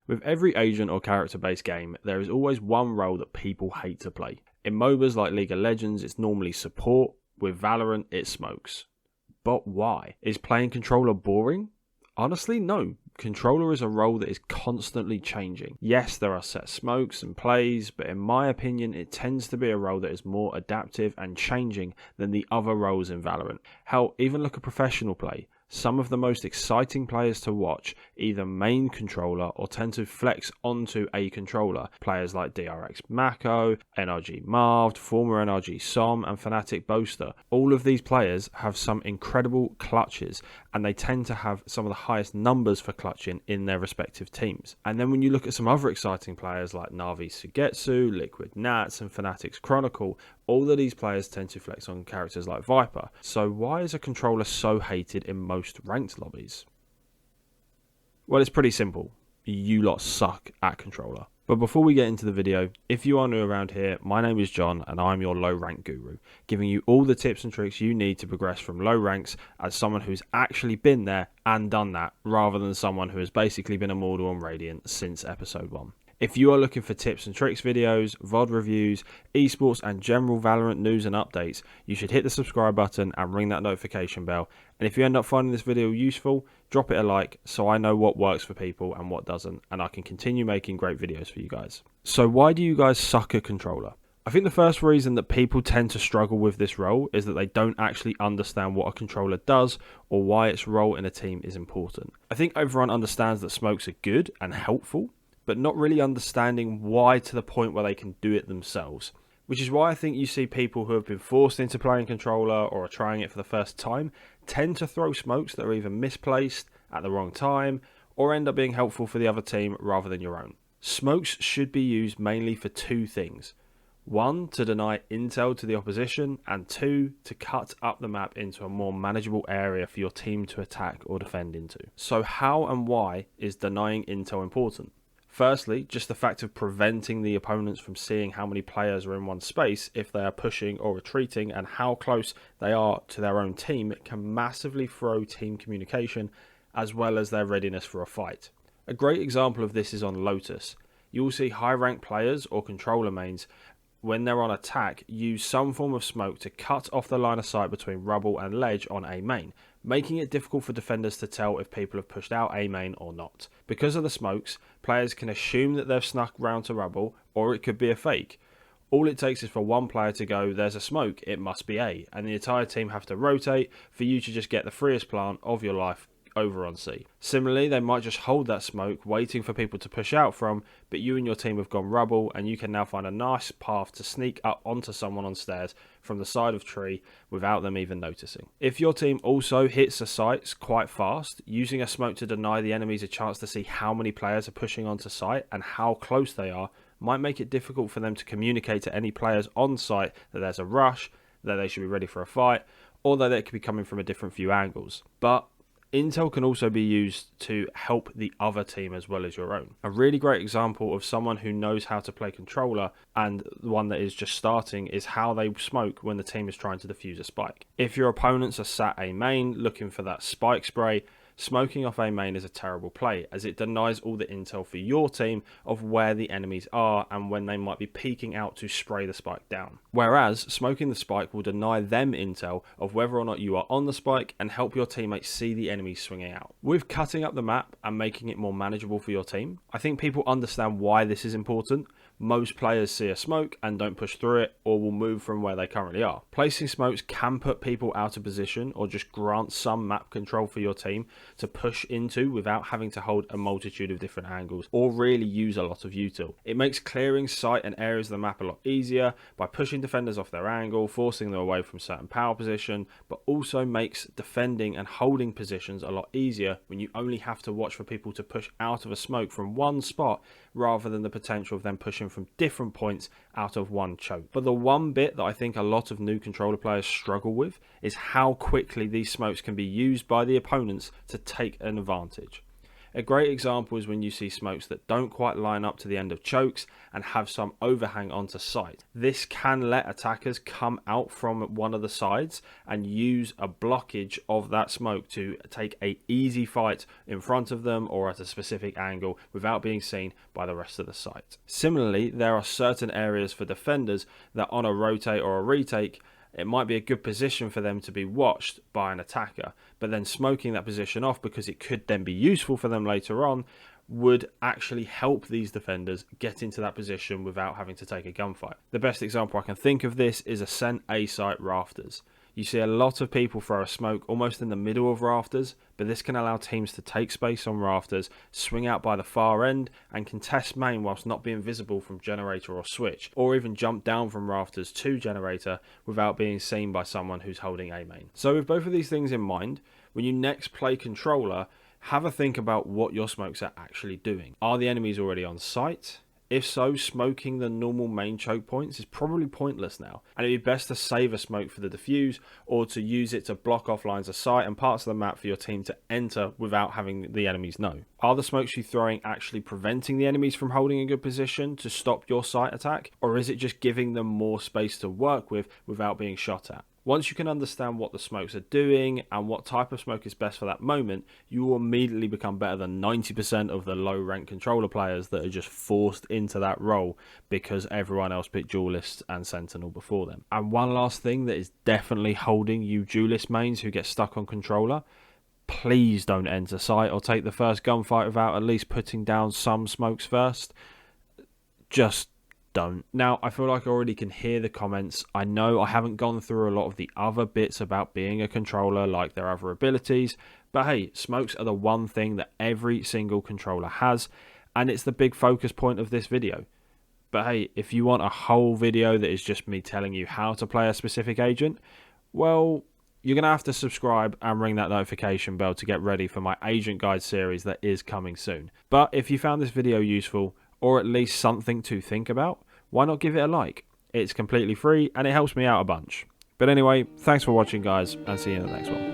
With every agent or character-based game, there is always one role that people hate to play. In MOBAs like League of Legends, it's normally support. With Valorant, it's smokes. But why? Is playing controller boring? Honestly, no. Controller is a role that is constantly changing. Yes, there are set smokes and plays, but in my opinion, it tends to be a role that is more adaptive and changing than the other roles in Valorant. Hell, even look at professional play. Some of the most exciting players to watch either main controller or tend to flex onto a controller. Players like DRX Mako, NRG Marved, former NRG Som, and Fnatic Boaster. All of these players have some incredible clutches, and they tend to have some of the highest numbers for clutching in their respective teams. And then when you look at some other exciting players like Na'Vi Sugetsu, Liquid Nats, and Fnatic's Chronicle, all of these players tend to flex on characters like Viper. So why is a controller so hated in most ranked lobbies? Well, it's pretty simple. You lot suck at controller. But before we get into the video, if you are new around here, my name is John and I'm your low rank guru, giving you all the tips and tricks you need to progress from low ranks as someone who's actually been there and done that, rather than someone who has basically been immortal on Radiant since episode 1. If you are looking for tips and tricks videos, VOD reviews, esports and general Valorant news and updates, you should hit the subscribe button and ring that notification bell. And if you end up finding this video useful, drop it a like so I know what works for people and what doesn't, and I can continue making great videos for you guys. So why do you guys suck at controller? I think the first reason that people tend to struggle with this role is that they don't actually understand what a controller does or why its role in a team is important. I think everyone understands that smokes are good and helpful, but not really understanding why to the point where they can do it themselves. Which is why I think you see people who have been forced into playing controller or are trying it for the first time tend to throw smokes that are either misplaced at the wrong time or end up being helpful for the other team rather than your own. Smokes should be used mainly for two things. One, to deny intel to the opposition, and two, to cut up the map into a more manageable area for your team to attack or defend into. So how and why is denying intel important? Firstly, just the fact of preventing the opponents from seeing how many players are in one space if they are pushing or retreating and how close they are to their own team can massively throw team communication as well as their readiness for a fight. A great example of this is on Lotus. You will see high ranked players or controller mains, when they're on attack, use some form of smoke to cut off the line of sight between rubble and ledge on A main, making it difficult for defenders to tell if people have pushed out A main or not. Because of the smokes, players can assume that they've snuck round to rubble, or it could be a fake. All it takes is for one player to go, there's a smoke, it must be A, and the entire team have to rotate for you to just get the freest plant of your life over on C. Similarly, they might just hold that smoke waiting for people to push out from, but you and your team have gone rubble and you can now find a nice path to sneak up onto someone on stairs from the side of tree without them even noticing. If your team also hits the sites quite fast, using a smoke to deny the enemies a chance to see how many players are pushing onto site and how close they are might make it difficult for them to communicate to any players on site that there's a rush, that they should be ready for a fight, or that they could be coming from a different few angles. But intel can also be used to help the other team as well as your own. A really great example of someone who knows how to play controller and one that is just starting is how they smoke when the team is trying to defuse a spike. If your opponents are sat A main looking for that spike spray, smoking off A main is a terrible play as it denies all the intel for your team of where the enemies are and when they might be peeking out to spray the spike down. Whereas smoking the spike will deny them intel of whether or not you are on the spike and help your teammates see the enemies swinging out. With cutting up the map and making it more manageable for your team, I think people understand why this is important. Most players see a smoke and don't push through it or will move from where they currently are. Placing smokes can put people out of position or just grant some map control for your team to push into without having to hold a multitude of different angles or really use a lot of util. It makes clearing sight and areas of the map a lot easier by pushing defenders off their angle, forcing them away from certain power position, but also makes defending and holding positions a lot easier when you only have to watch for people to push out of a smoke from one spot rather than the potential of them pushing from different points out of one choke. But the one bit that I think a lot of new controller players struggle with is how quickly these smokes can be used by the opponents to take an advantage. A great example is when you see smokes that don't quite line up to the end of chokes and have some overhang onto sight. This can let attackers come out from one of the sides and use a blockage of that smoke to take an easy fight in front of them or at a specific angle without being seen by the rest of the site. Similarly, there are certain areas for defenders that on a rotate or a retake, it might be a good position for them to be watched by an attacker, but then smoking that position off because it could then be useful for them later on would actually help these defenders get into that position without having to take a gunfight. The best example I can think of this is Ascent A site rafters. You see a lot of people throw a smoke almost in the middle of rafters, but this can allow teams to take space on rafters, swing out by the far end, and contest main whilst not being visible from generator or switch, or even jump down from rafters to generator without being seen by someone who's holding A main. So with both of these things in mind, when you next play controller, have a think about what your smokes are actually doing. Are the enemies already on site? If so, smoking the normal main choke points is probably pointless now, and it'd be best to save a smoke for the defuse or to use it to block off lines of sight and parts of the map for your team to enter without having the enemies know. Are the smokes you're throwing actually preventing the enemies from holding a good position to stop your sight attack, or is it just giving them more space to work with without being shot at? Once you can understand what the smokes are doing and what type of smoke is best for that moment, you will immediately become better than 90% of the low rank controller players that are just forced into that role because everyone else picked Duelist and Sentinel before them. And one last thing that is definitely holding you Duelist mains who get stuck on controller: please don't enter site or take the first gunfight without at least putting down some smokes first. Just don't. Now, I feel like I already can hear the comments. I know I haven't gone through a lot of the other bits about being a controller, like their other abilities, but hey, smokes are the one thing that every single controller has, and it's the big focus point of this video. But hey, if you want a whole video that is just me telling you how to play a specific agent, well, you're going to have to subscribe and ring that notification bell to get ready for my agent guide series that is coming soon. But if you found this video useful, or at least something to think about, why not give it a like? It's completely free and it helps me out a bunch. But anyway, thanks for watching guys, and see you in the next one.